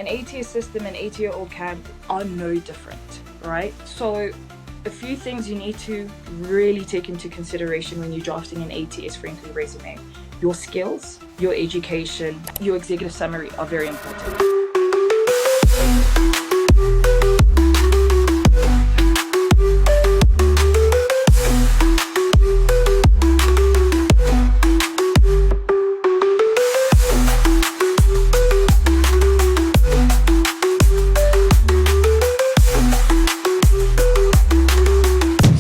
An 8-year system and 8-year-old camp are no different, right? So a few things you need to really take into consideration when you're drafting an ATS friendly resume. Your skills, your education, your executive summary are very important.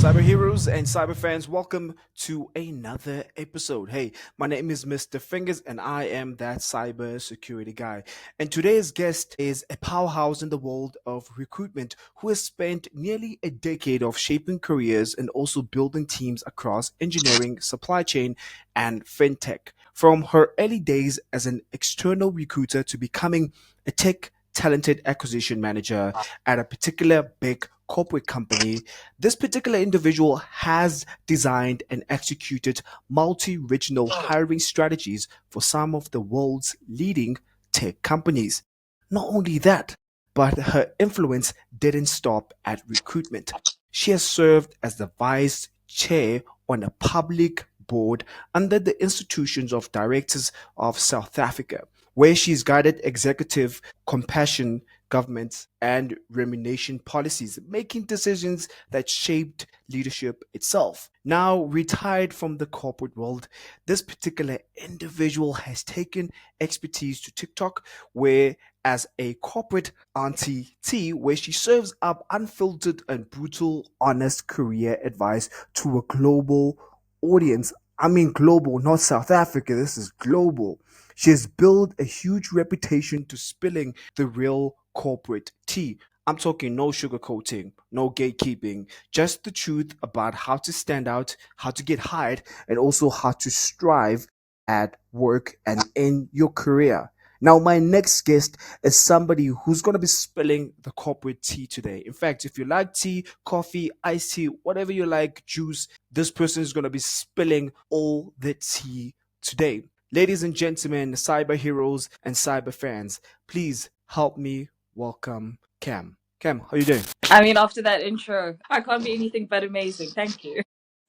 Cyber heroes and cyber fans, welcome to another episode. Hey, my name is Mr. Fingers and I am that cyber security guy. And today's guest is a powerhouse in the world of recruitment who has spent nearly a decade of shaping careers and also building teams across engineering, supply chain, and fintech. From her early days as an external recruiter to becoming a tech talented acquisition manager at a particular big corporate company, this particular individual has designed and executed multi regional hiring strategies for some of the world's leading tech companies. Not only that, but her influence didn't stop at recruitment. She has served as the vice chair on a public board under the Institutions of Directors of South Africa, where she's guided executive compassion governments and remuneration policies, making decisions that shaped leadership itself. Now, retired from the corporate world, this particular individual has taken expertise to TikTok, where as a corporate auntie tea, where she serves up unfiltered and brutal, honest career advice to a global audience. I mean, global, not South Africa. This is global. She has built a huge reputation to spilling the real corporate tea. I'm talking no sugarcoating, no gatekeeping, just the truth about how to stand out, how to get hired, and also how to strive at work and in your career. Now, my next guest is somebody who's going to be spilling the corporate tea today. In fact, if you like tea, coffee, iced tea, whatever you like, juice, this person is going to be spilling all the tea today. Ladies and gentlemen, cyber heroes and cyber fans, please help me welcome Kam. Kam, how you doing? I mean, after that intro, I can't be anything but amazing. Thank you.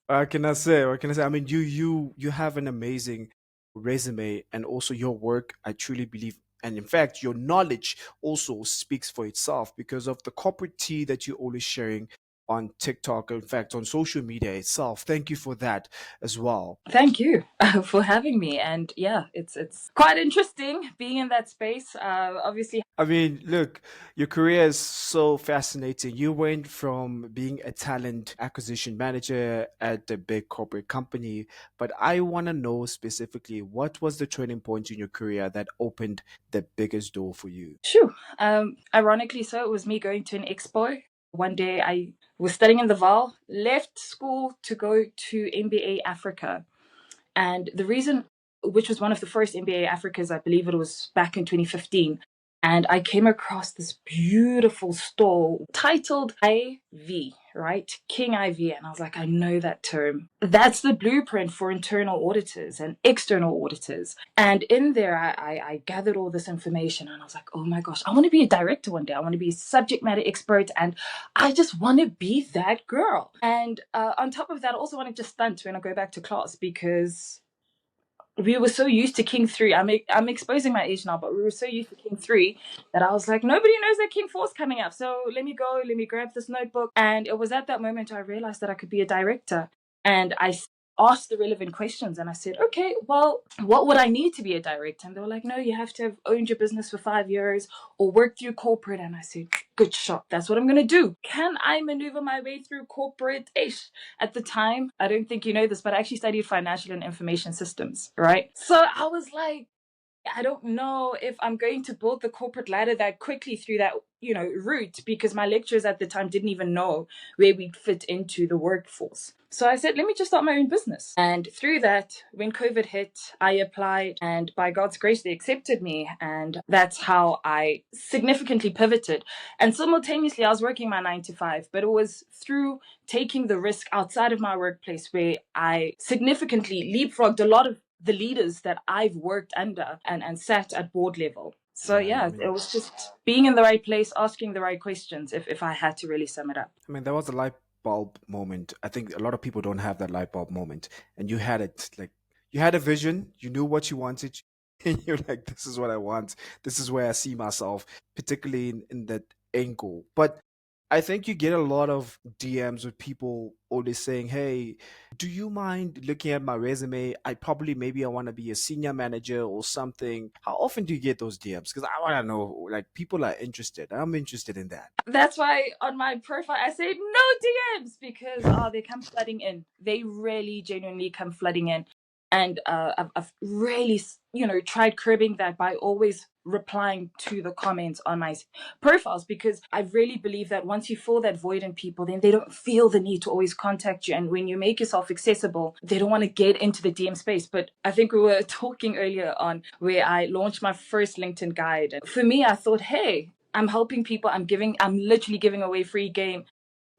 What can I say? What can I say? I mean, you have an amazing resume, and also your work. I truly believe, and in fact, your knowledge also speaks for itself because of the corporate tea that you're always sharing on TikTok. In fact, on social media itself. Thank you for that as well. Thank you for having me. And yeah, it's quite interesting being in that space. Obviously, I mean, look, your career is so fascinating. You went from being a talent acquisition manager at a big corporate company, but I want to know specifically what was the turning point in your career that opened the biggest door for you? sure. Ironically, so it was me going to an expo. One day I was studying in the Val, left school to go to MBA Africa. And the reason, which was one of the first MBA Africas, I believe it was back in 2015. And I came across this beautiful stall titled IV, right? King IV. And I was like, I know that term. That's the blueprint for internal auditors and external auditors. And in there, I gathered all this information and I was like, oh my gosh, I want to be a director one day. I want to be a subject matter expert and I just want to be that girl. And on top of that, I also want to just stunt when I go back to class because we were so used to King 3. I'm exposing my age now, but we were so used to King 3 that I was like, nobody knows that King 4 is coming up. So let me go, let me grab this notebook. And it was at that moment I realized that I could be a director. And I asked the relevant questions and I said, okay, well, what would I need to be a director? And they were like, no, you have to have owned your business for 5 years or worked through corporate. And I said, good shot. That's what I'm going to do. Can I maneuver my way through corporate ish? At the time, I don't think you know this, but I actually studied financial and information systems, right? So I was like, I don't know if I'm going to build the corporate ladder that quickly through that, route because my lecturers at the time didn't even know where we'd fit into the workforce. So I said, let me just start my own business. And through that, when COVID hit, I applied and by God's grace, they accepted me. And that's how I significantly pivoted. And simultaneously, I was working my 9 to 5, but it was through taking the risk outside of my workplace where I significantly leapfrogged a lot of the leaders that I've worked under and sat at board level. So Yeah, I yeah, it mean, was just being in the right place, asking the right questions, if I had to really sum it up. there was a light bulb moment. I think a lot of people don't have that light bulb moment, and you had it. Like you had a vision, you knew what you wanted, and you're like, "This is what I want. This is where I see myself," particularly in that angle. But I think you get a lot of DMs with people always saying, "Hey, do you mind looking at my resume? Maybe I want to be a senior manager or something." How often do you get those DMs? Because I want to know, like, people are interested. I'm interested in that. That's why on my profile I say no DMs, because they come flooding in. They really genuinely come flooding in. And I've really, tried curbing that by always replying to the comments on my profiles, because I really believe that once you fill that void in people, then they don't feel the need to always contact you. And when you make yourself accessible, they don't want to get into the DM space. But I think we were talking earlier on where I launched my first LinkedIn guide. And for me, I thought, hey, I'm helping people. I'm literally giving away free game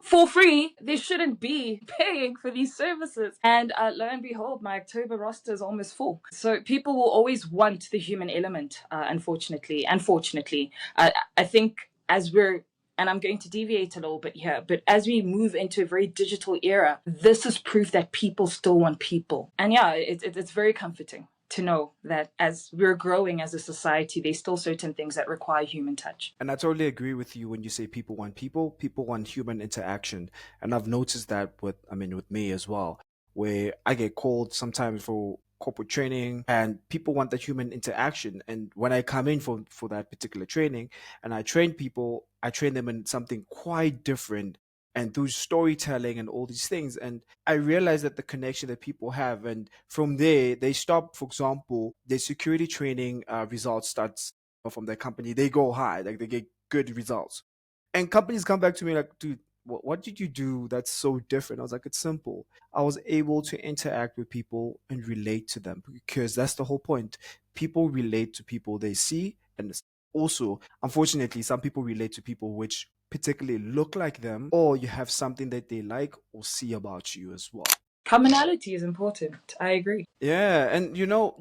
for free. They shouldn't be paying for these services. And lo and behold, my October roster is almost full. So people will always want the human element, unfortunately. Unfortunately, I think as we're, and I'm going to deviate a little bit here, but as we move into a very digital era, this is proof that people still want people. And yeah, it's very comforting to know that as we're growing as a society, there's still certain things that require human touch. And I totally agree with you when you say people want human interaction. And I've noticed that with me as well, where I get called sometimes for corporate training and people want that human interaction. And when I come in for that particular training and I train people, I train them in something quite different and through storytelling and all these things. And I realize that the connection that people have, and from there, they stop, for example, their security training results starts from their company, they go high, like they get good results. And companies come back to me like, dude, what did you do that's so different? I was like, it's simple. I was able to interact with people and relate to them because that's the whole point. People relate to people they see. And also, unfortunately, some people relate to people which particularly look like them, or you have something that they like or see about you as well. Commonality is important. I agree. Yeah, and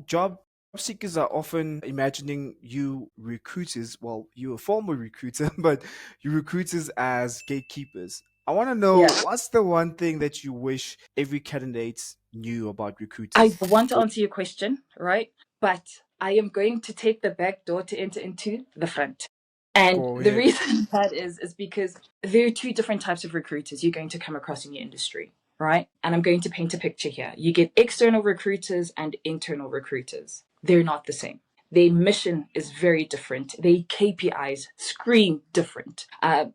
job seekers are often imagining you recruiters, well, you're a former recruiter, but you recruiters as gatekeepers. I want to know, Yeah. what's the one thing that you wish every candidate knew about I recruiters? want to answer your question, right? But I am going to take the back door to enter into the front. And Go the ahead. reason that is because there are two different types of recruiters you're going to come across in your industry, right? And I'm going to paint a picture here. You get external recruiters and internal recruiters. They're not the same. Their mission is very different. Their KPIs scream different.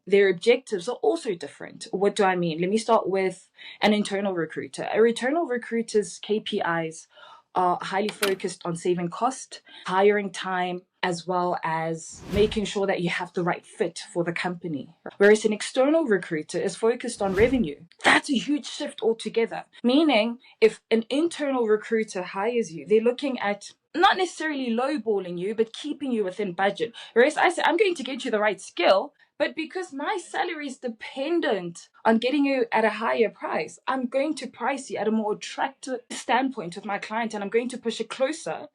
Their objectives are also different. What do I mean? Let me start with an internal recruiter. A internal recruiter's KPIs are highly focused on saving cost, hiring time, as well as making sure that you have the right fit for the company. Whereas an external recruiter is focused on revenue. That's a huge shift altogether. Meaning, if an internal recruiter hires you, they're looking at not necessarily lowballing you, but keeping you within budget. Whereas I say, I'm going to get you the right skill, but because my salary is dependent on getting you at a higher price, I'm going to price you at a more attractive standpoint with my client, and I'm going to push it closer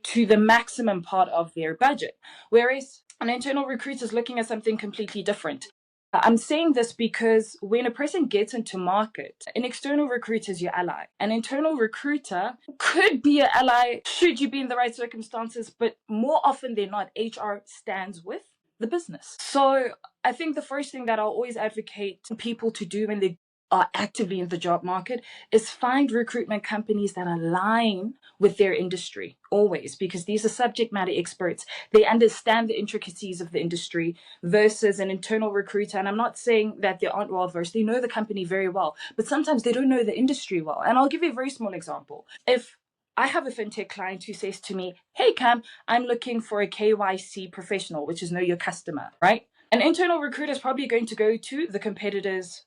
to the maximum part of their budget. Whereas an internal recruiter is looking at something completely different. I'm saying this because when a person gets into market, an external recruiter is your ally. An internal recruiter could be your ally should you be in the right circumstances, but more often than not, HR stands with the business. So I think the first thing that I'll always advocate people to do when they are actively in the job market is find recruitment companies that align with their industry always, because these are subject matter experts. They understand the intricacies of the industry versus an internal recruiter. And I'm not saying that they aren't well versed. They know the company very well, but sometimes they don't know the industry well. And I'll give you a very small example. If I have a fintech client who says to me, hey, Cam, I'm looking for a KYC professional, which is know your customer, right? An internal recruiter is probably going to go to the competitors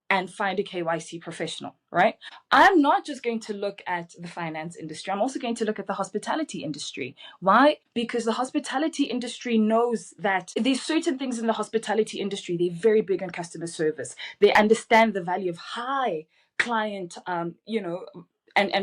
and find a KYC professional, right? I'm not just going to look at the finance industry. I'm also going to look at the hospitality industry. Why? Because the hospitality industry knows that there's certain things in the hospitality industry. They're very big on customer service. They understand the value of high client, and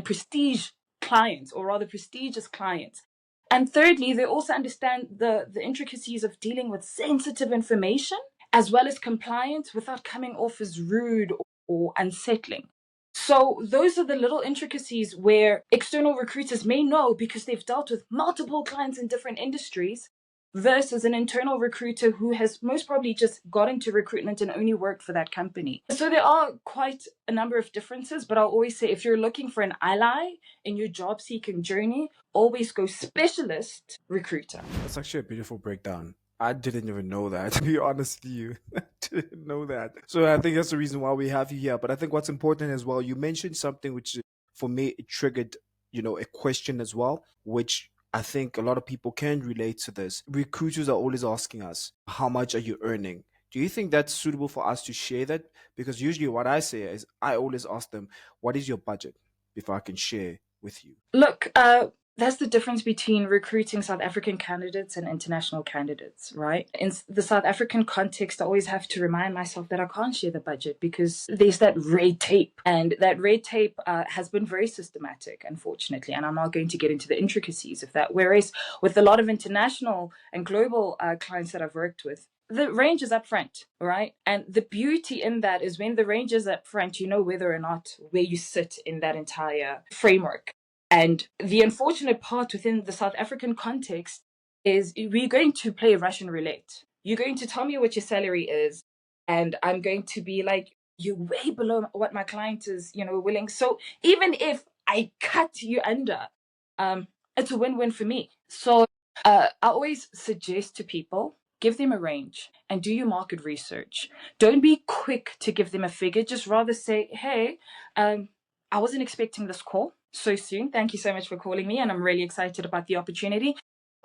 prestige clients, or rather prestigious clients. And thirdly, they also understand the intricacies of dealing with sensitive information as well as compliance without coming off as rude or unsettling. So those are the little intricacies where external recruiters may know because they've dealt with multiple clients in different industries versus an internal recruiter who has most probably just got into recruitment and only worked for that company. So there are quite a number of differences, but I'll always say if you're looking for an ally in your job seeking journey, always go specialist recruiter. That's actually a beautiful breakdown. I didn't even know that, to be honest with you. I didn't know that. So I think that's the reason why we have you here. But I think what's important as well, you mentioned something which, for me, it triggered, a question as well, which I think a lot of people can relate to this. Recruiters are always asking us, how much are you earning? Do you think that's suitable for us to share that? Because usually what I say is I always ask them, what is your budget before I can share with you? Look, that's the difference between recruiting South African candidates and international candidates, right? In the South African context, I always have to remind myself that I can't share the budget because there's that red tape. And that red tape has been very systematic, unfortunately. And I'm not going to get into the intricacies of that. Whereas with a lot of international and global clients that I've worked with, the range is up front, right? And the beauty in that is when the range is up front, you know whether or not where you sit in that entire framework. And the unfortunate part within the South African context is we're going to play Russian roulette. You're going to tell me what your salary is, and I'm going to be like, you're way below what my client is, willing. So even if I cut you under, it's a win-win for me. So I always suggest to people, give them a range and do your market research. Don't be quick to give them a figure. Just rather say, hey, I wasn't expecting this call so soon. Thank you so much for calling me, and I'm really excited about the opportunity.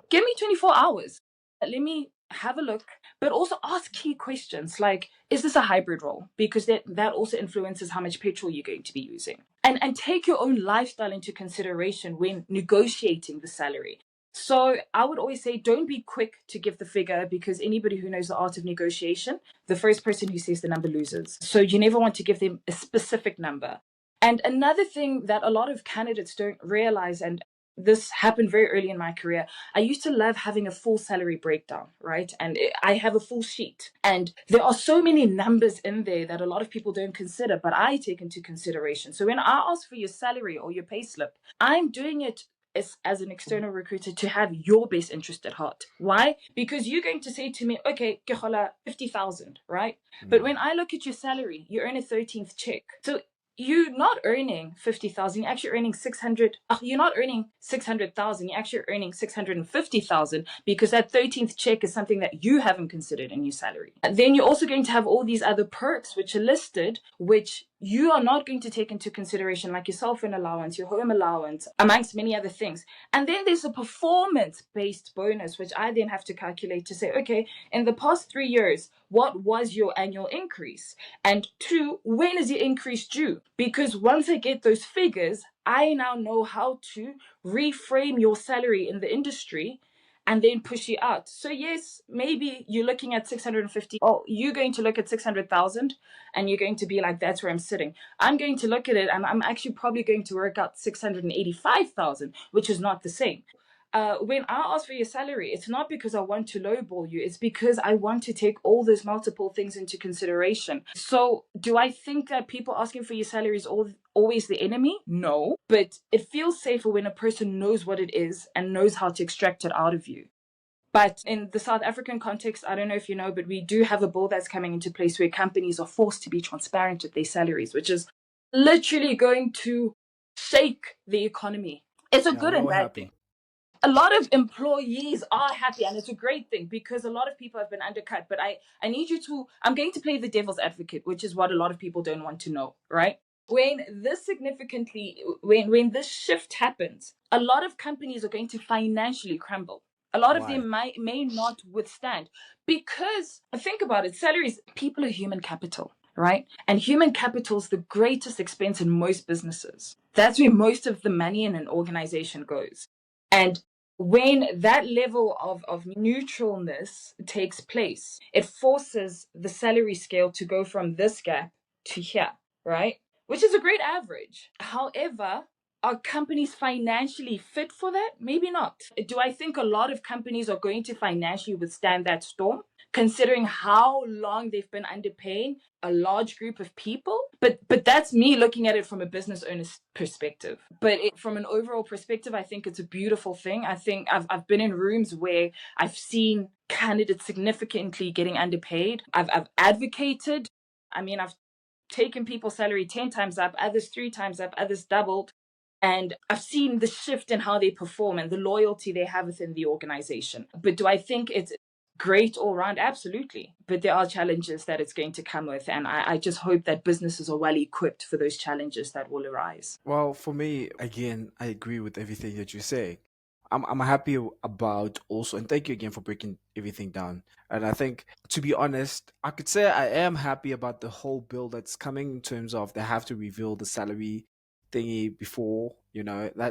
Give me 24 hours. Let me have a look, but also ask key questions like, is this a hybrid role? Because that also influences how much petrol you're going to be using. And take your own lifestyle into consideration when negotiating the salary. So I would always say, don't be quick to give the figure, because anybody who knows the art of negotiation, the first person who says the number loses. So you never want to give them a specific number. And another thing that a lot of candidates don't realize, and this happened very early in my career, I used to love having a full salary breakdown, right? And I have a full sheet. And there are so many numbers in there that a lot of people don't consider, but I take into consideration. So when I ask for your salary or your payslip, I'm doing it as an external recruiter to have your best interest at heart. Why? Because you're going to say to me, okay, Kehola, 50,000, right? But when I look at your salary, you earn a 13th check. So you're not earning 50,000, you're actually earning 600. You're not earning 600,000, you're actually earning 650,000, because that 13th check is something that you haven't considered in your salary. And then you're also going to have all these other perks which are listed, which you are not going to take into consideration, like your cell phone allowance, your home allowance, amongst many other things. And then there's a performance-based bonus, which I then have to calculate to say, okay, in the past 3 years, what was your annual increase? And two, when is your increase due? Because once I get those figures, I now know how to reframe your salary in the industry and then push you out. So yes, maybe you're looking at 650. Oh, you're going to look at 600,000 and you're going to be like, that's where I'm sitting. I'm going to look at it and I'm actually probably going to work out 685,000, which is not the same. When I ask for your salary, it's not because I want to lowball you. It's because I want to take all those multiple things into consideration. So do I think that people asking for your salary is always the enemy? No. But it feels safer when a person knows what it is and knows how to extract it out of you. But in the South African context, I don't know if you know, but we do have a bill that's coming into place where companies are forced to be transparent with their salaries, which is literally going to shake the economy. It's a good and bad thing. A lot of employees are happy, and it's a great thing because a lot of people have been undercut. But I need you to, I'm going to play the devil's advocate, which is what a lot of people don't want to know, right? When this shift happens, a lot of companies are going to financially crumble. A lot of them may not withstand, because think about it, salaries, people are human capital, right? And human capital is the greatest expense in most businesses. That's where most of the money in an organization goes. And when that level of neutralness takes place, it forces the salary scale to go from this gap to here, right? Which is a great average. However, Are companies financially fit for that? Maybe not. Do I think a lot of companies are going to financially withstand that storm, considering how long they've been underpaying a large group of people? But that's me looking at it from a business owner's perspective. But from an overall perspective, I think it's a beautiful thing. I think I've been in rooms where I've seen candidates significantly getting underpaid. I've advocated. I mean, I've taken people's salary 10 times up, others 3 times up, others doubled. And I've seen the shift in how they perform and the loyalty they have within the organization. But do I think it's great all around? Absolutely. But there are challenges that it's going to come with. And I just hope that businesses are well equipped for those challenges that will arise. Well, for me, again, I agree with everything that you say. I'm happy about also, and thank you again for breaking everything down. And I think, to be honest, I could say I am happy about the whole bill that's coming in terms of they have to reveal the salary thingy before,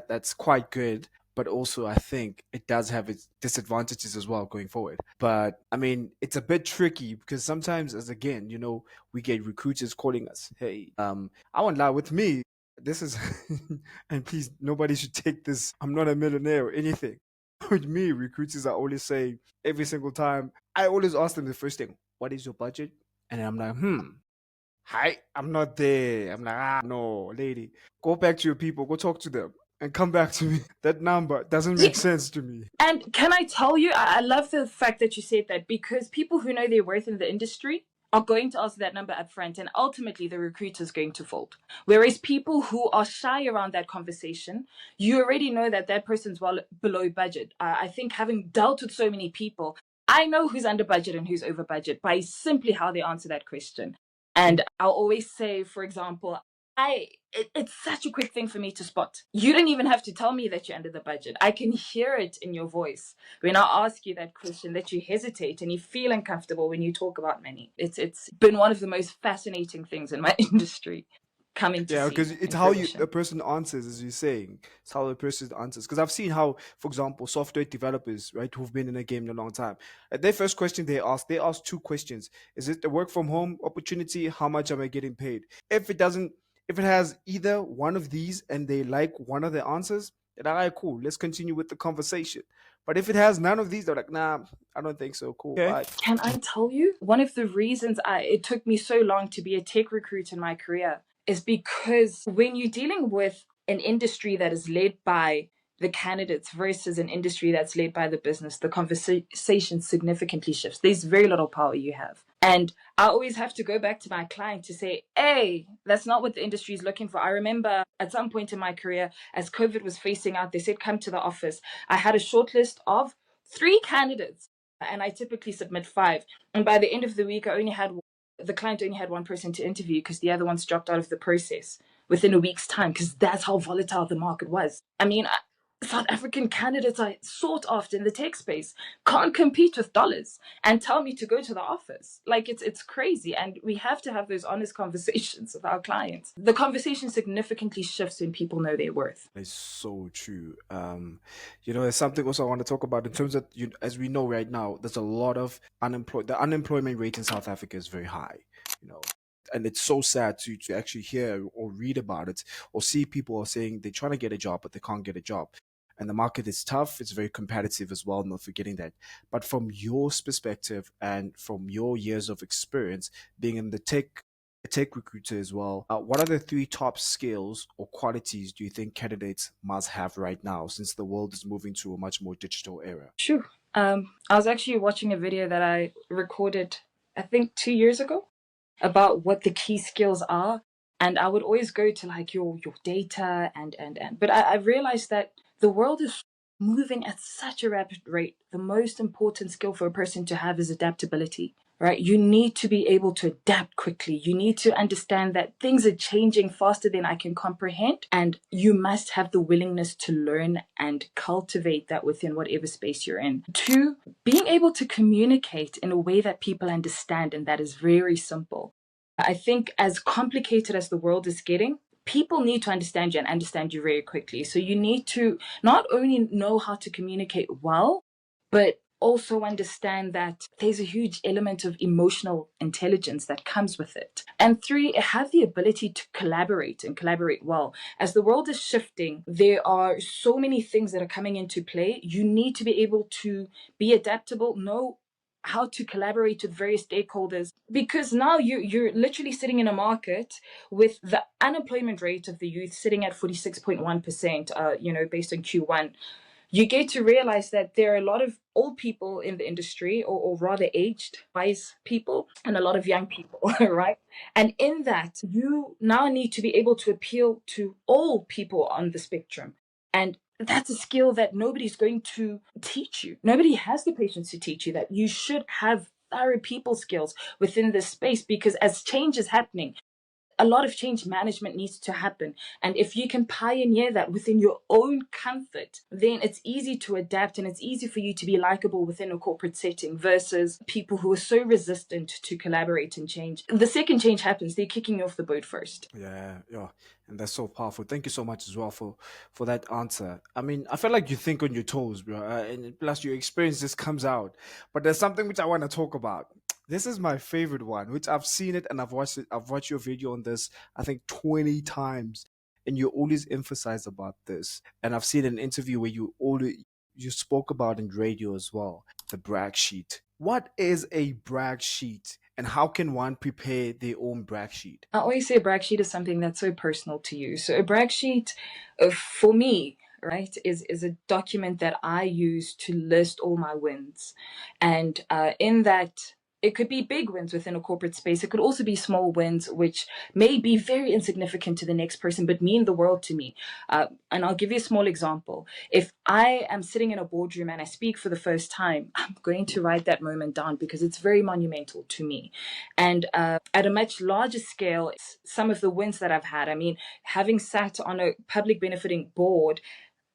that's quite good. But also, I think it does have its disadvantages as well going forward. But I mean, it's a bit tricky because sometimes, as again, we get recruiters calling us, hey, I won't lie with me. This is, and please, nobody should take this. I'm not a millionaire or anything. With me, recruiters are always saying every single time, I always ask them the first thing, what is your budget? And I'm like, hi, I'm not there. I'm like, no, lady, go back to your people, go talk to them and come back to me. That number doesn't make sense to me. And can I tell you, I love the fact that you said that, because people who know their worth in the industry are going to ask that number up front, and ultimately the recruiter is going to fold. Whereas people who are shy around that conversation, you already know that that person's well below budget. I think, having dealt with so many people, I know who's under budget and who's over budget by simply how they answer that question. And I'll always say, for example, it's such a quick thing for me to spot. You don't even have to tell me that you're under the budget. I can hear it in your voice when I ask you that question, that you hesitate and you feel uncomfortable when you talk about money. It's been one of the most fascinating things in my industry coming to Yeah, see because in it's how a fruition. person answers, as you're saying. It's how a person answers. Because I've seen how, for example, software developers, right, who've been in the game a long time, their first question they ask two questions: Is it the work from home opportunity? How much am I getting paid? If it doesn't, if it has either one of these and they like one of the answers, then all right, cool. Let's continue with the conversation. But if it has none of these, they're like, nah, I don't think so. Cool. Okay. Bye. Can I tell you, one of the reasons it took me so long to be a tech recruiter in my career is because when you're dealing with an industry that is led by the candidates versus an industry that's led by the business, the conversation significantly shifts. There's very little power you have. And I always have to go back to my client to say, hey, that's not what the industry is looking for. I remember at some point in my career, as COVID was facing out, they said, come to the office. I had a short list of 3 candidates, and I typically submit 5. And by the end of the week, the client only had one person to interview because the other ones dropped out of the process within a week's time, because that's how volatile the market was. I mean, South African candidates are sought after in the tech space, can't compete with dollars, and tell me to go to the office. Like, it's crazy. And we have to have those honest conversations with our clients. The conversation significantly shifts when people know their worth. It's so true. There's something also I want to talk about in terms of, as we know right now, there's a lot of unemployed. The unemployment rate in South Africa is very high. You know, and it's so sad to actually hear or read about it or see people are saying they're trying to get a job but they can't get a job. And the market is tough. It's very competitive as well, not forgetting that. But from your perspective and from your years of experience being in the tech recruiter as well, what are the 3 top skills or qualities do you think candidates must have right now since the world is moving to a much more digital era? Sure. I was actually watching a video that I recorded, I think 2 years ago, about what the key skills are. And I would always go to like your data and but I realized that the world is moving at such a rapid rate. The most important skill for a person to have is adaptability, right? You need to be able to adapt quickly. You need to understand that things are changing faster than I can comprehend. And you must have the willingness to learn and cultivate that within whatever space you're in. 2, being able to communicate in a way that people understand, and that is very simple. I think as complicated as the world is getting, people need to understand you and understand you very quickly. So you need to not only know how to communicate well, but also understand that there's a huge element of emotional intelligence that comes with it. And three, have the ability to collaborate and collaborate well. As the world is shifting, there are so many things that are coming into play. You need to be able to be adaptable, know how to collaborate with various stakeholders, because now you're literally sitting in a market with the unemployment rate of the youth sitting at 46.1%, based on Q1. You get to realize that there are a lot of old people in the industry, or rather aged, wise people, and a lot of young people, right? And in that, you now need to be able to appeal to all people on the spectrum. And that's a skill that nobody's going to teach you. Nobody has the patience to teach you that. You should have thorough people skills within this space, because as change is happening, a lot of change management needs to happen. And if you can pioneer that within your own comfort, then it's easy to adapt and it's easy for you to be likable within a corporate setting versus people who are so resistant to collaborate and change. The second change happens, they're kicking you off the boat first. Yeah, yeah, and that's so powerful. Thank you so much as well for that answer. I mean, I feel like you think on your toes, bro, and plus your experience just comes out. But there's something which I want to talk about. This is my favorite one, which I've seen it and I've watched it. I've watched your video on this, I think 20 times, and you always emphasize about this. And I've seen an interview where you spoke about in radio as well, the brag sheet. What is a brag sheet, and how can one prepare their own brag sheet? I always say a brag sheet is something that's so personal to you. So a brag sheet, for me, right, is a document that I use to list all my wins, and in that. It could be big wins within a corporate space. It could also be small wins, which may be very insignificant to the next person, but mean the world to me. And I'll give you a small example. If I am sitting in a boardroom and I speak for the first time, I'm going to write that moment down because it's very monumental to me. And at a much larger scale, some of the wins that I've had, I mean, having sat on a public benefiting board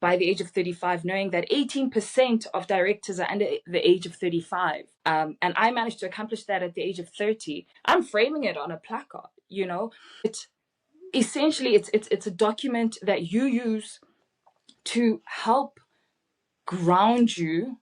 by the age of 35, knowing that 18% of directors are under the age of 35. And I managed to accomplish that at the age of 30. I'm framing it on a placard, you know? It essentially it's a document that you use to help ground you,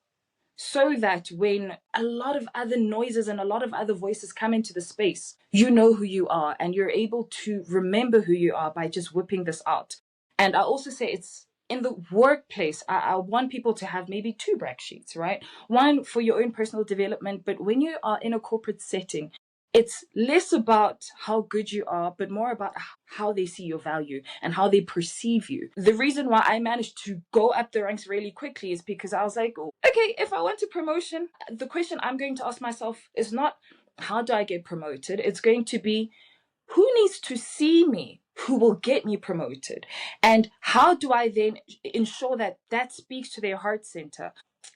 so that when a lot of other noises and a lot of other voices come into the space, you know who you are and you're able to remember who you are by just whipping this out. And I also say it's in the workplace. I want people to have maybe two brag sheets, right? One for your own personal development, but when you are in a corporate setting, it's less about how good you are, but more about how they see your value and how they perceive you. The reason why I managed to go up the ranks really quickly is because I was like, oh, okay, if I want a promotion, the question I'm going to ask myself is not, how do I get promoted? It's going to be, who needs to see me who will get me promoted? And how do I then ensure that that speaks to their heart center?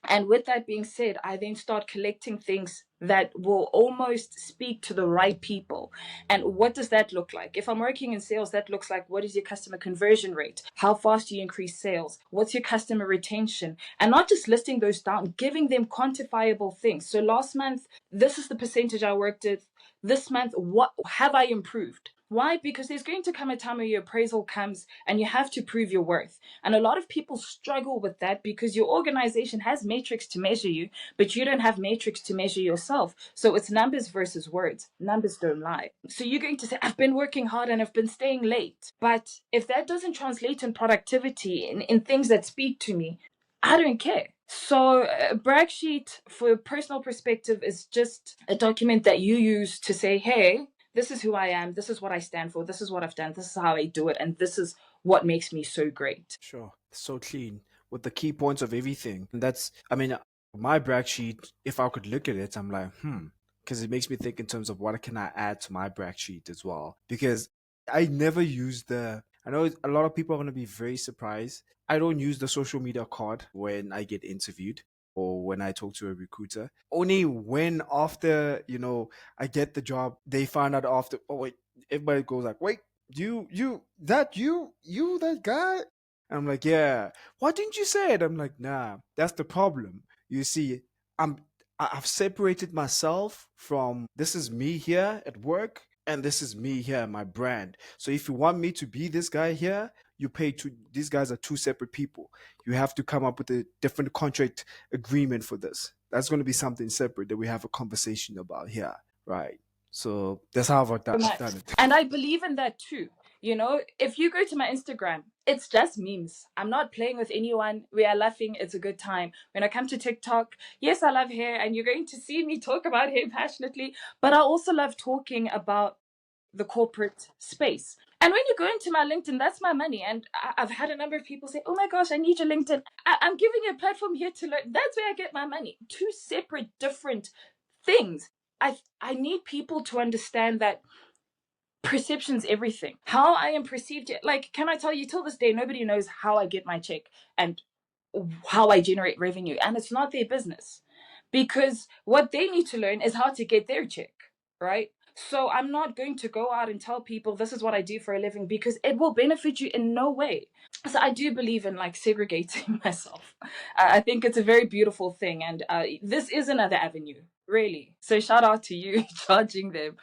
And with that being said, I then start collecting things that will almost speak to the right people. And what does that look like? If I'm working in sales, that looks like, what is your customer conversion rate? How fast do you increase sales? What's your customer retention? And not just listing those down, giving them quantifiable things. So last month, this is the percentage I worked with. This month, what have I improved? Why? Because there's going to come a time where your appraisal comes and you have to prove your worth. And a lot of people struggle with that because your organization has metrics to measure you, but you don't have metrics to measure yourself. So it's numbers versus words. Numbers don't lie. So you're going to say, I've been working hard and I've been staying late. But if that doesn't translate in productivity, in things that speak to me, I don't care. So a brag sheet for a personal perspective is just a document that you use to say, hey, this is who I am, this is what I stand for, this is what I've done, this is how I do it, and this is what makes me so great. Sure. So clean with the key points of everything. And that's, I mean, my brag sheet, if I could look at it, I'm like, because it makes me think in terms of what can I add to my brag sheet as well. Because I never use I know a lot of people are going to be very surprised. I don't use the social media card when I get interviewed or when I talk to a recruiter. Only when after, I get the job, they find out after, oh, wait, everybody goes like, wait, that guy? And I'm like, yeah. Why didn't you say it? I'm like, nah, that's the problem. You see, I've separated myself from this is me here at work and this is me here, my brand. So if you want me to be this guy here, you pay two. These guys are two separate people. You have to come up with a different contract agreement for this. That's going to be something separate that we have a conversation about here, right? So that's how I've much. done it. And I believe in that too. You know, if you go to my Instagram, it's just memes. I'm not playing with anyone. We are laughing. It's a good time. When I come to TikTok, yes, I love hair, and you're going to see me talk about hair passionately, but I also love talking about the corporate space. And when you go into my LinkedIn, that's my money. And I've had a number of people say, oh my gosh, I need your LinkedIn. I'm giving you a platform here to learn. That's where I get my money. Two separate, different things. I need people to understand that perception's everything. How I am perceived, like, can I tell you, till this day, nobody knows how I get my check and how I generate revenue. And it's not their business, because what they need to learn is how to get their check, right? So I'm not going to go out and tell people this is what I do for a living, because it will benefit you in no way. So I do believe in like segregating myself. I think it's a very beautiful thing, and this is another avenue, really. So shout out to you charging them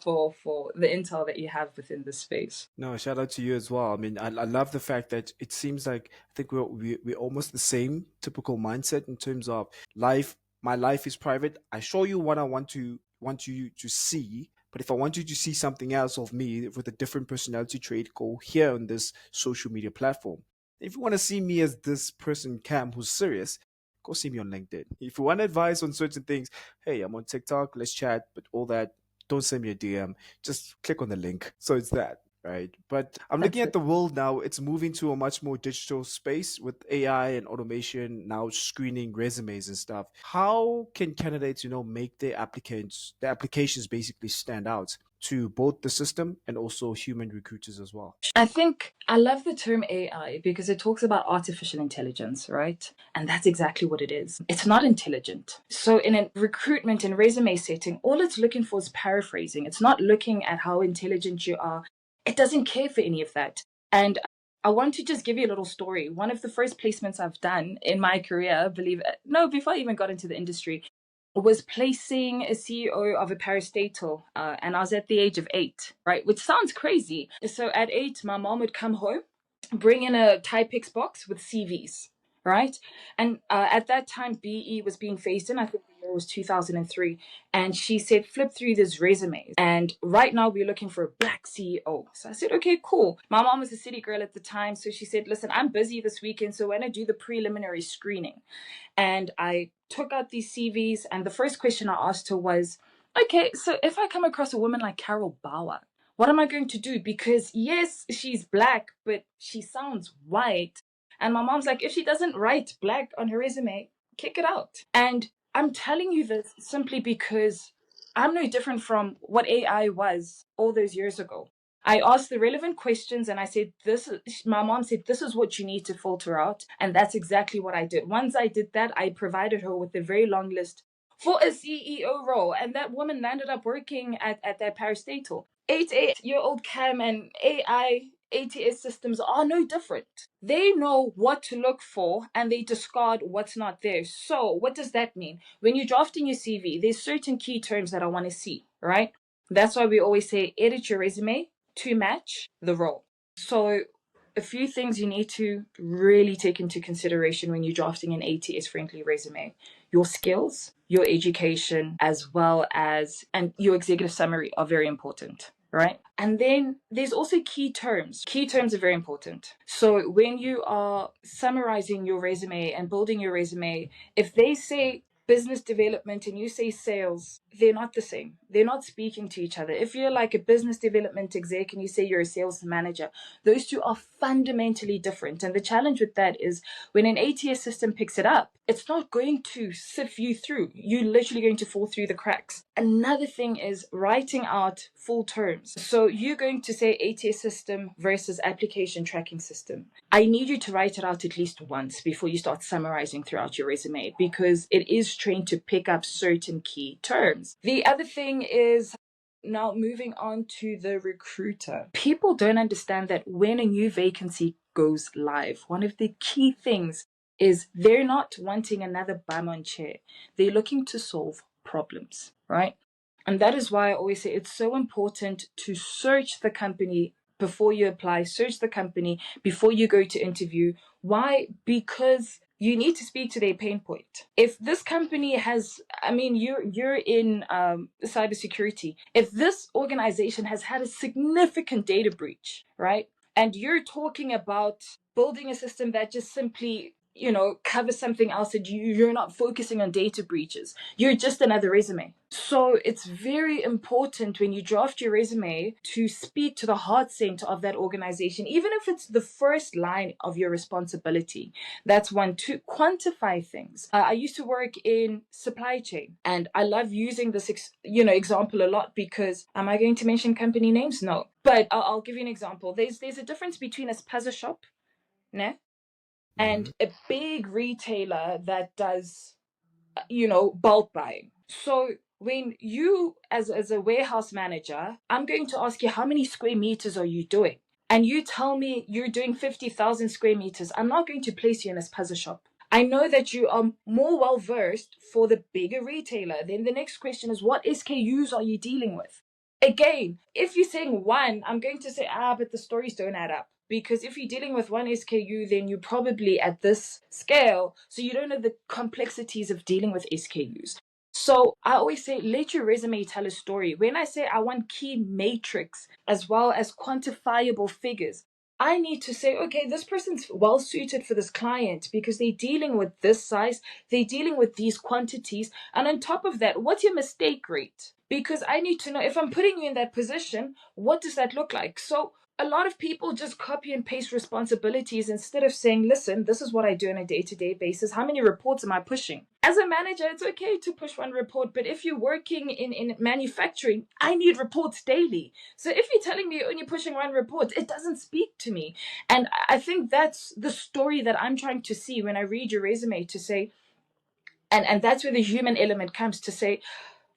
for the intel that you have within this space. No, shout out to you as well. I mean, I love the fact that it seems like I think we're almost the same typical mindset in terms of life. My life is private. I show you what I want you to see. But if I want you to see something else of me with a different personality trait, go here on this social media platform. If you want to see me as this person, Cam, who's serious, go see me on LinkedIn. If you want advice on certain things, hey, I'm on TikTok, let's chat, but all that, don't send me a DM, just click on the link. So it's that, right? But I'm That's looking at it. the world now. It's moving to a much more digital space with AI and automation now screening resumes and stuff. How can candidates, make their applications basically stand out to both the system and also human recruiters as well? I think I love the term AI because it talks about artificial intelligence, right? And that's exactly what it is. It's not intelligent. So, in a recruitment and resume setting, all it's looking for is paraphrasing. It's not looking at how intelligent you are. It doesn't care for any of that. And I want to just give you a little story. One of the first placements I've done in my career, before I even got into the industry, was placing a CEO of a parastatal, and I was at the age of 8, right? Which sounds crazy. So at 8, my mom would come home, bring in a Typex box with CVs, right? And at that time, BE was being phased in. I think the year was 2003. And she said, flip through these resumes. And right now, we're looking for a black CEO. So I said, okay, cool. My mom was a city girl at the time. So she said, listen, I'm busy this weekend. So when I do the preliminary screening, and I took out these CVs, and the first question I asked her was, okay, so if I come across a woman like Carol Bauer, what am I going to do? Because yes, she's black, but she sounds white. And my mom's like, if she doesn't write black on her resume, kick it out. And I'm telling you this simply because I'm no different from what AI was all those years ago. I asked the relevant questions and I said, my mom said, this is what you need to filter out. And that's exactly what I did. Once I did that, I provided her with a very long list for a CEO role. And that woman landed up working at that parastatal. 8-year-old Cam and AI ATS systems are no different. They know what to look for and they discard what's not there. So, what does that mean? When you're drafting your CV, there's certain key terms that I want to see, right? That's why we always say edit your resume to match the role. So, a few things you need to really take into consideration when you're drafting an ATS friendly resume: your skills, your education, as well as, and your executive summary are very important, right? And then there's also key terms. Key terms are very important. So when you are summarizing your resume and building your resume, if they say business development and you say sales, they're not the same. They're not speaking to each other. If you're like a business development exec and you say you're a sales manager, those two are fundamentally different. And the challenge with that is when an ATS system picks it up, it's not going to sift you through. You're literally going to fall through the cracks. Another thing is writing out full terms. So you're going to say ATS system versus application tracking system. I need you to write it out at least once before you start summarizing throughout your resume, because it is trained to pick up certain key terms. The other thing is, now moving on to the recruiter. People don't understand that when a new vacancy goes live, one of the key things is they're not wanting another bum on chair. They're looking to solve problems, right? And that is why I always say it's so important to search the company before you apply, search the company before you go to interview. Why? Because you need to speak to their pain point. If this company has, I mean, you're in cybersecurity. If this organization has had a significant data breach, right? And you're talking about building a system that just simply, covers something else, that you're not focusing on data breaches, you're just another resume. So it's very important when you draft your resume to speak to the heart center of that organization, even if it's the first line of your responsibility. That's one. To quantify things. I used to work in supply chain, and I love using this example a lot, because am I going to mention company names? No, but I'll give you an example. There's a difference between a spaza shop, né, Mm-hmm. and a big retailer that does bulk buying. So when you, as a warehouse manager, I'm going to ask you, how many square meters are you doing? And you tell me you're doing 50,000 square meters. I'm not going to place you in a puzzle shop. I know that you are more well versed for the bigger retailer. Then the next question is, what SKUs are you dealing with? Again, if you're saying one, I'm going to say, but the stories don't add up. Because if you're dealing with one SKU, then you're probably at this scale. So you don't know the complexities of dealing with SKUs. So I always say, let your resume tell a story. When I say I want key matrix as well as quantifiable figures, I need to say, okay, this person's well suited for this client because they're dealing with this size, they're dealing with these quantities. And on top of that, what's your mistake rate? Because I need to know, if I'm putting you in that position, what does that look like? So a lot of people just copy and paste responsibilities instead of saying, listen, this is what I do on a day-to-day basis. How many reports am I pushing? As a manager, it's okay to push one report, but if you're working in manufacturing, I need reports daily. So if you're telling me you're only pushing one report, it doesn't speak to me. And I think that's the story that I'm trying to see when I read your resume, to say, and that's where the human element comes, to say,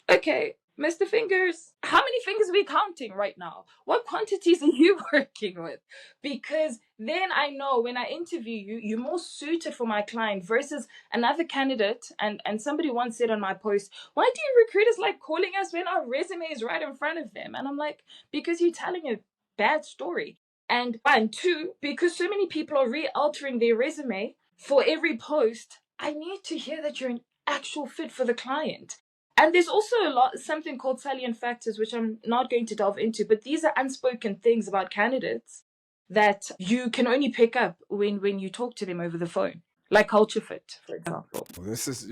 okay, Mr. Fingers, how many fingers are we counting right now? What quantities are you working with? Because then I know when I interview you, you're more suited for my client versus another candidate. And somebody once said on my post, why do you recruiters like calling us when our resume is right in front of them? And I'm like, because you're telling a bad story. And one, two, because so many people are re-altering their resume for every post, I need to hear that you're an actual fit for the client. And there's also something called salient factors, which I'm not going to delve into, but these are unspoken things about candidates that you can only pick up when you talk to them over the phone, like culture fit, for example. This is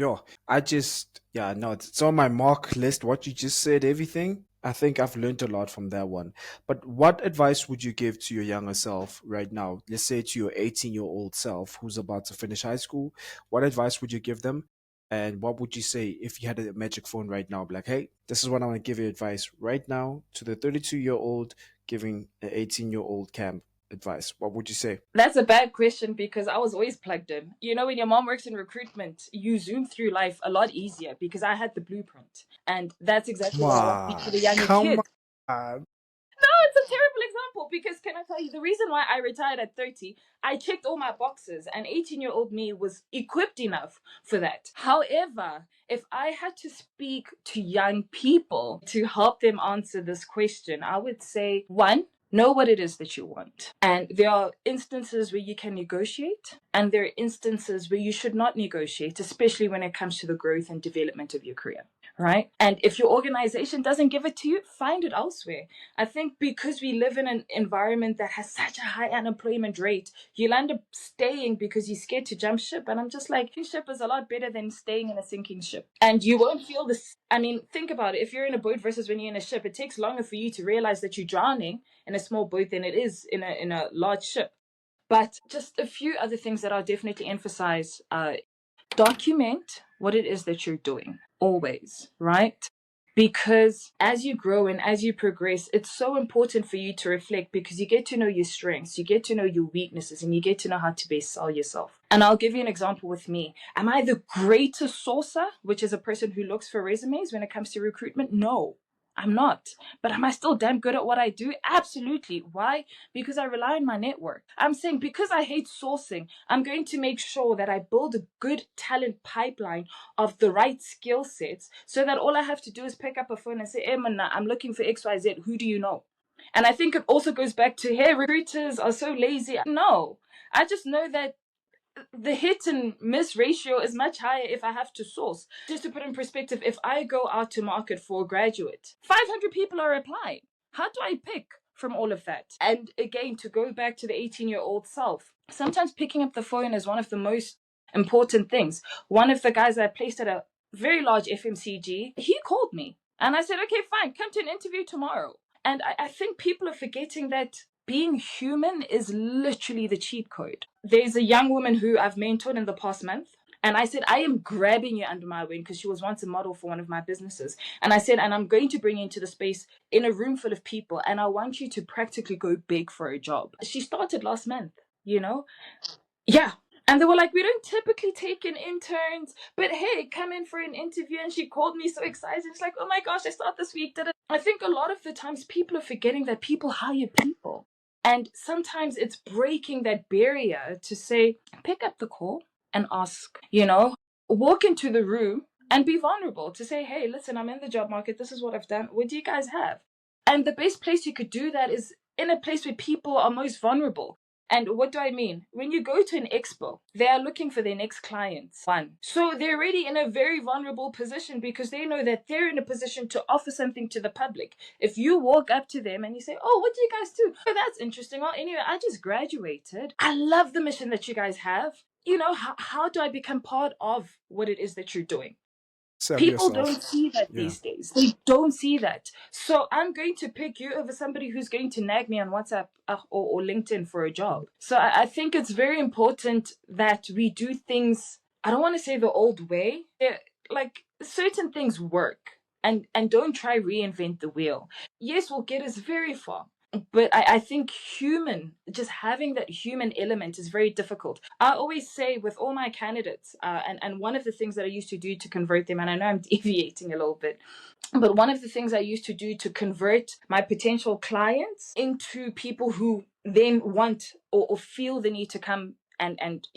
yeah, no, it's on my mark list. What you just said, everything. I think I've learned a lot from that one. But what advice would you give to your younger self right now? Let's say to your 18-year-old self who's about to finish high school. What advice would you give them? And what would you say if you had a magic phone right now? Be like, hey, this is what I want to give you advice right now to the 32-year-old giving an 18-year-old Cam advice. What would you say? That's a bad question because I was always plugged in. When your mom works in recruitment, you zoom through life a lot easier because I had the blueprint. And that's exactly Come what I want to teach on. the younger Come kids. on. It's a terrible example because, can I tell you, the reason why I retired at 30, I checked all my boxes, and 18-year-old me was equipped enough for that. However, if I had to speak to young people to help them answer this question, I would say, one, know what it is that you want. And there are instances where you can negotiate, and there are instances where you should not negotiate, especially when it comes to the growth and development of your career. Right? And if your organization doesn't give it to you, find it elsewhere. I think because we live in an environment that has such a high unemployment rate, you'll end up staying because you're scared to jump ship. And I'm just like, ship is a lot better than staying in a sinking ship. And you won't feel this. I mean, think about it. If you're in a boat versus when you're in a ship, it takes longer for you to realize that you're drowning in a small boat than it is in a large ship. But just a few other things that I'll definitely emphasize. Document what it is that you're doing always, right? Because as you grow and as you progress, it's so important for you to reflect, because you get to know your strengths, you get to know your weaknesses, and you get to know how to best sell yourself. And I'll give you an example with me. Am I the greatest sourcer, which is a person who looks for resumes when it comes to recruitment? No. I'm not. But am I still damn good at what I do? Absolutely. Why? Because I rely on my network. I'm saying because I hate sourcing, I'm going to make sure that I build a good talent pipeline of the right skill sets so that all I have to do is pick up a phone and say, hey, man, I'm looking for XYZ. Who do you know? And I think it also goes back to, hey, recruiters are so lazy. No, I just know that the hit and miss ratio is much higher if I have to source. Just to put in perspective, if I go out to market for a graduate, 500 people are applying. How do I pick from all of that? And again, to go back to the 18-year-old self, sometimes picking up the phone is one of the most important things. One of the guys I placed at a very large FMCG, he called me and I said, okay, fine, come to an interview tomorrow. And I think people are forgetting that being human is literally the cheat code. There's a young woman who I've mentored in the past month. And I said, I am grabbing you under my wing because she was once a model for one of my businesses. And I said, and I'm going to bring you into the space in a room full of people. And I want you to practically go big for a job. She started last month, you know? Yeah. And they were like, we don't typically take in interns, but hey, come in for an interview. And she called me so excited. She's like, oh my gosh, I start this week. I think a lot of the times people are forgetting that people hire people. And sometimes it's breaking that barrier to say, pick up the call and ask, walk into the room and be vulnerable to say, hey, listen, I'm in the job market. This is what I've done. What do you guys have? And the best place you could do that is in a place where people are most vulnerable. And what do I mean? When you go to an expo, they are looking for their next clients. One. So they're already in a very vulnerable position because they know that they're in a position to offer something to the public. If you walk up to them and you say, oh, what do you guys do? Oh, that's interesting. Well, anyway, I just graduated. I love the mission that you guys have. How do I become part of what it is that you're doing? Serve People yourself. don't see that Yeah. these days. They don't see that. So I'm going to pick you over somebody who's going to nag me on WhatsApp or LinkedIn for a job. So I think it's very important that we do things, I don't want to say the old way. Like certain things work and don't try reinvent the wheel. Yes, will get us very far. But I think just having that human element is very difficult. I always say with all my candidates, and one of the things that I used to do to convert them, and I know I'm deviating a little bit, but one of the things I used to do to convert my potential clients into people who then want or feel the need to come and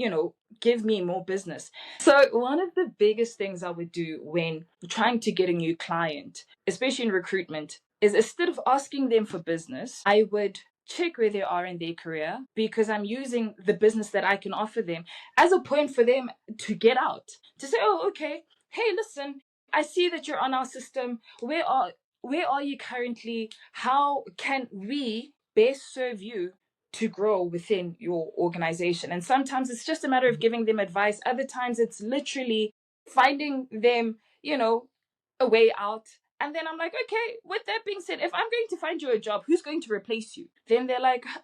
give me more business. So one of the biggest things I would do when trying to get a new client, especially in recruitment, is instead of asking them for business, I would check where they are in their career because I'm using the business that I can offer them as a point for them to get out, to say, oh, okay, hey, listen, I see that you're on our system. Where are you currently? How can we best serve you to grow within your organization? And sometimes it's just a matter of giving them advice. Other times it's literally finding them, a way out. And then I'm like, okay, with that being said, if I'm going to find you a job, who's going to replace you? Then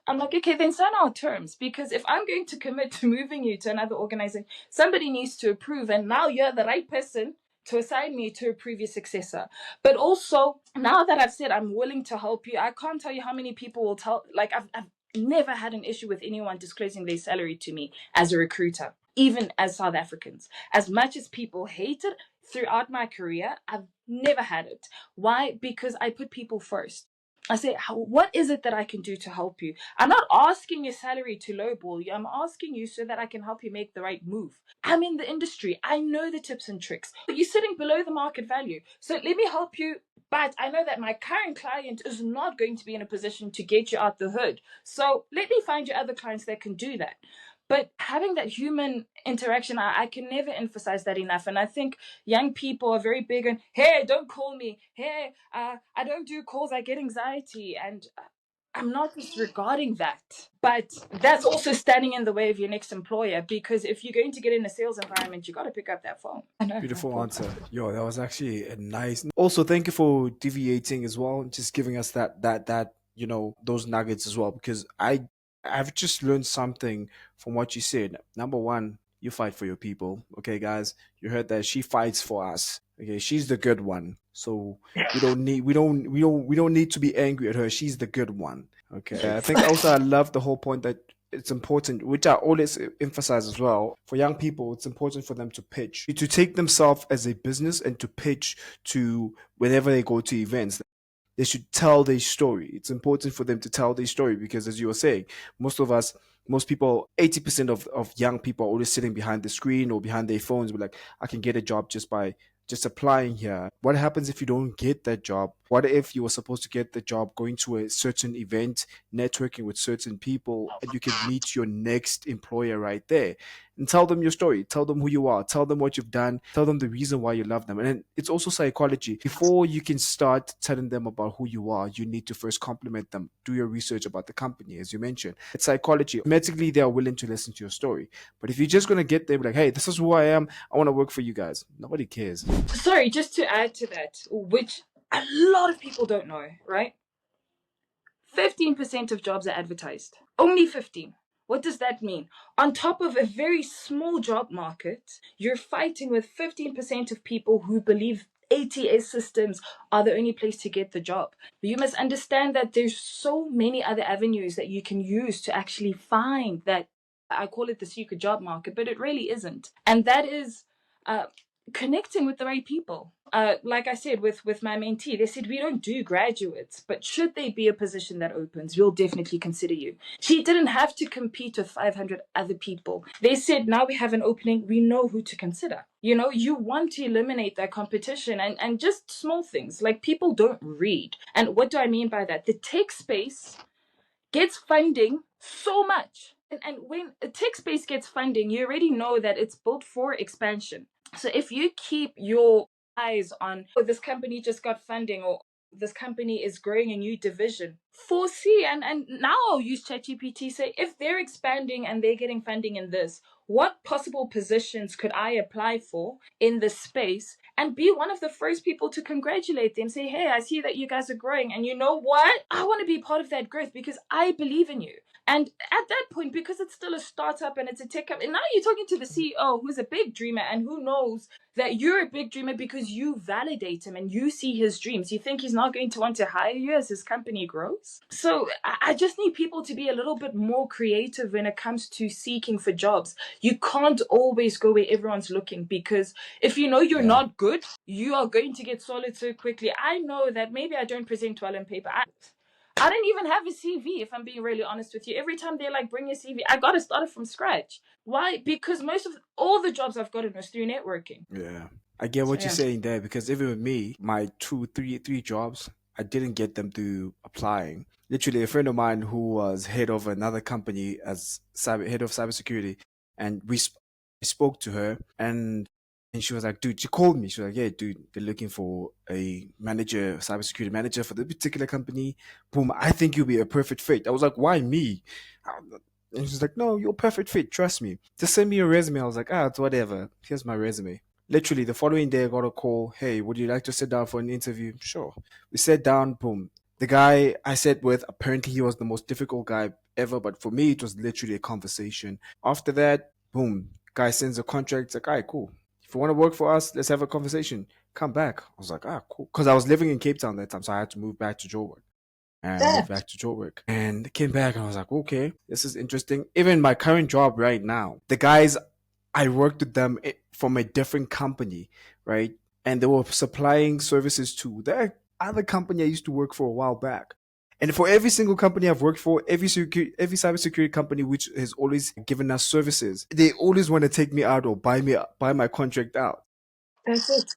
I'm like, okay, then sign our terms. Because if I'm going to commit to moving you to another organization, somebody needs to approve. And now you're the right person to assign me to a previous successor. But also, now that I've said I'm willing to help you, I can't tell you how many people will tell, like, I've never had an issue with anyone disclosing their salary to me as a recruiter, even as South Africans. As much as people hate it, throughout my career, I've never had it. Why? Because I put people first. I say, what is it that I can do to help you? I'm not asking your salary to lowball you. I'm asking you so that I can help you make the right move. I'm in the industry. I know the tips and tricks. You're sitting below the market value. So let me help you. But I know that my current client is not going to be in a position to get you out the hood. So let me find you other clients that can do that. But having that human interaction, I can never emphasize that enough. And I think young people are very big on, hey, don't call me. Hey, I don't do calls. I get anxiety. And I'm not disregarding that. But that's also standing in the way of your next employer. Because if you're going to get in a sales environment, you got to pick up that phone. I know. Beautiful answer. Yo, that was actually a nice. Also, thank you for deviating as well, just giving us that those nuggets as well. Because I've just learned something from what you said. Number one, you fight for your people. Okay, guys, you heard that she fights for us. Okay, she's the good one. So we don't need to be angry at her. She's the good one. Okay, I think also I love the whole point that it's important, which I always emphasize as well. For young people, it's important for them to pitch, to take themselves as a business and to pitch to whenever they go to events. they should tell their story. It's important for them to tell their story because, as you were saying, most of us, most people, 80% of young people are always sitting behind the screen or behind their phones. We're like, I can get a job just by just applying here. What happens if you don't get that job? What if you were supposed to get the job going to a certain event, networking with certain people, and you can meet your next employer right there? And tell them your story, tell them who you are, tell them what you've done, tell them the reason why you love them. And then it's also psychology. Before you can start telling them about who you are, you need to first compliment them, do your research about the company, as you mentioned. It's psychology. Automatically, they are willing to listen to your story. But if you're just going to get them like, hey, this is who I am, I want to work for you guys, nobody cares. Sorry, just to add to that, which a lot of people don't know, right? 15% of jobs are advertised. Only 15. What does that mean? On top of a very small job market, you're fighting with 15% of people who believe ATS systems are the only place to get the job. But you must understand that there's so many other avenues that you can use to actually find that. I call it the secret job market, but it really isn't. And that is uh, connecting with the right people. Like I said, with my mentee, they said we don't do graduates, but should there be a position that opens, we'll definitely consider you. She didn't have to compete with 500 other people. They said now we have an opening, we know who to consider. You know, you want to eliminate that competition and just small things like people don't read. And what do I mean by that? The tech space gets funding so much. And when a tech space gets funding, you already know that it's built for expansion. So if you keep your eyes on, oh, this company just got funding, or this company is growing a new division, foresee, and now I'll use ChatGPT, say, if they're expanding and they're getting funding in this, what possible positions could I apply for in this space? And be one of the first people to congratulate them. Say, hey, I see that you guys are growing. And you know what? I want to be part of that growth because I believe in you. And at that point, because it's still a startup and it's a tech company, and now you're talking to the CEO who's a big dreamer and who knows that you're a big dreamer because you validate him and you see his dreams. You think he's not going to want to hire you as his company grows? So I just need people to be a little bit more creative when it comes to seeking for jobs. You can't always go where everyone's looking because if you know you're Yeah. not good, you are going to get solid so quickly. I know that maybe I don't present well on paper. I didn't even have a CV, if I'm being really honest with you. Every time they're like, bring your CV, I got to start it from scratch. Why? Because most of all the jobs I've gotten was through networking. Yeah. I get So what you're yeah. saying there because even with me, my three jobs, I didn't get them through applying. Literally, a friend of mine who was head of another company as head of cybersecurity, and I spoke to her, and she was like, "Dude," she called me. She was like, "Yeah, dude, they're looking for a manager, cybersecurity manager for the particular company. Boom, I think you'll be a perfect fit." I was like, "Why me?" And she's like, "No, you're a perfect fit. Trust me. Just send me your resume." I was like, "Ah, it's whatever. Here's my resume." Literally, the following day, I got a call. Hey, would you like to sit down for an interview? Sure. We sat down. Boom. The guy I sat with, apparently, he was the most difficult guy ever. But for me, it was literally a conversation. After that, boom. Guy sends a contract. It's like, all right, cool. If you want to work for us, let's have a conversation. Come back. I was like, ah, cool. Because I was living in Cape Town that time, so I had to move back to Joburg. And I moved back to Joburg and came back and I was like, okay, this is interesting. Even my current job right now, the guys, I worked with them from a different company, right? And they were supplying services to the other company I used to work for a while back. And for every single company I've worked for, every cybersecurity company which has always given us services, they always want to take me out or buy my contract out. That's it.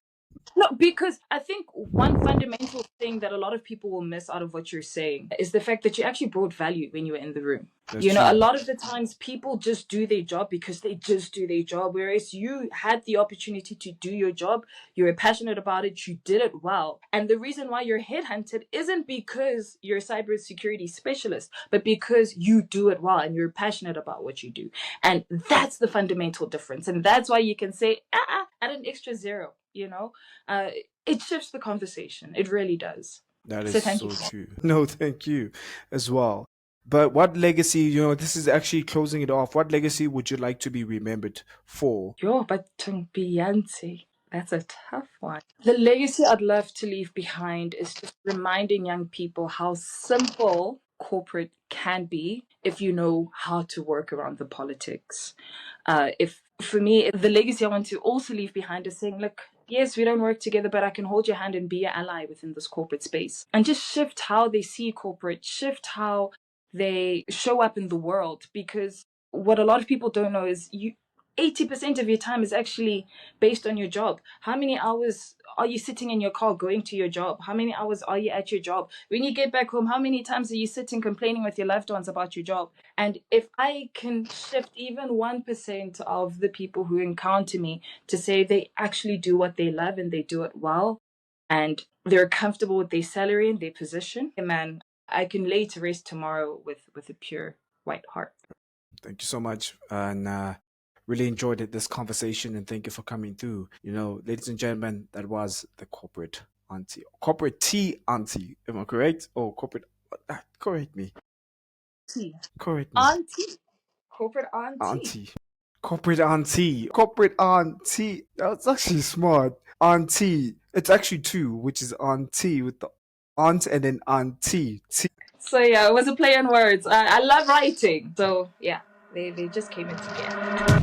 No, because I think one fundamental thing that a lot of people will miss out of what you're saying is the fact that you actually brought value when you were in the room. That's You know, a true. lot of the times people just do their job because they just do their job, whereas you had the opportunity to do your job. You were passionate about it, you did it well. And the reason why you're headhunted isn't because you're a cybersecurity specialist, but because you do it well and you're passionate about what you do. And that's the fundamental difference. And that's why you can say, add an extra zero, you know? uh, it shifts the conversation. It really does. That is So thank you so for that. true. No, thank you as well. But what legacy, this is actually closing it off. What legacy would you like to be remembered for? Yo, but Beyonce, that's a tough one. The legacy I'd love to leave behind is just reminding young people how simple corporate can be if you know how to work around the politics. If for me, the legacy I want to also leave behind is saying, look, Yes, we don't work together, but I can hold your hand and be your ally within this corporate space. And just shift how they see corporate, shift how they show up in the world. Because what a lot of people don't know is 80% of your time is actually based on your job. How many hours are you sitting in your car going to your job? How many hours are you at your job? When you get back home, how many times are you sitting complaining with your loved ones about your job? And if I can shift even 1% of the people who encounter me to say they actually do what they love and they do it well, and they're comfortable with their salary and their position, hey man, I can lay to rest tomorrow with a pure white heart. Thank you so much. And really enjoyed this conversation, and thank you for coming through. Ladies and gentlemen, that was the corporate auntie. Corporate tea auntie. Am I correct? Oh, corporate. Correct me. Tea. Correct me. Auntie. Corporate auntie. Auntie. Corporate auntie. Corporate auntie. That's actually smart. Auntie. It's actually two, which is auntie with the aunt and then auntie. So yeah, it was a play on words. I love writing. So yeah, they just came in together.